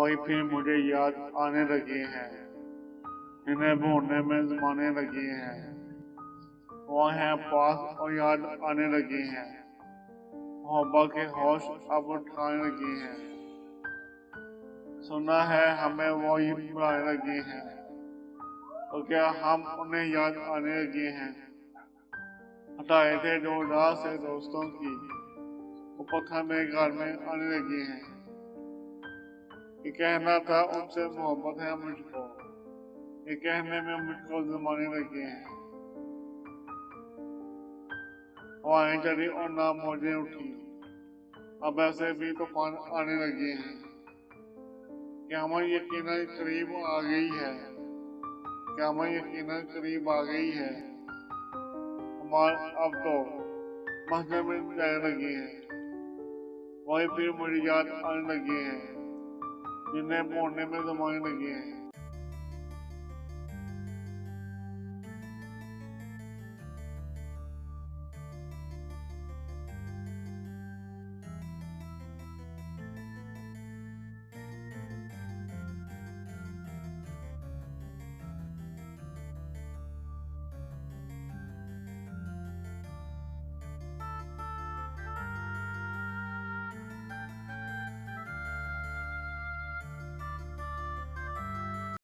वही फिर मुझे याद आने लगे हैं, इन्हें भूलने में जमाने लगे हैं। वो हैं पास और याद आने लगे हैं, मोहब्बत के होश अब उठाने लगे हैं। सुना है हमें वो ही बुलाने लगे हैं, तो क्या हम उन्हें याद आने लगे हैं। हटाए थे जो राह से दोस्तों की, वो पत्थर मेरे घर में आने लगे हैं। ये कहना था उनसे मोहब्बत है मुझको, ये कहने में मुझको जमाने लगे हैं। हवाएं चली और ना मौजें उठी, अब ऐसे भी तूफान आने लगे हैं। क़यामत यकीनन करीब आ गई है, क़यामत यकीनन करीब आ गई है। हमारे अब तो महशर में जाने लगे हैं, वही फिर मुझे याद आने लगे हैं, जिन्हें मोड़ने में जमाने लगे हैं।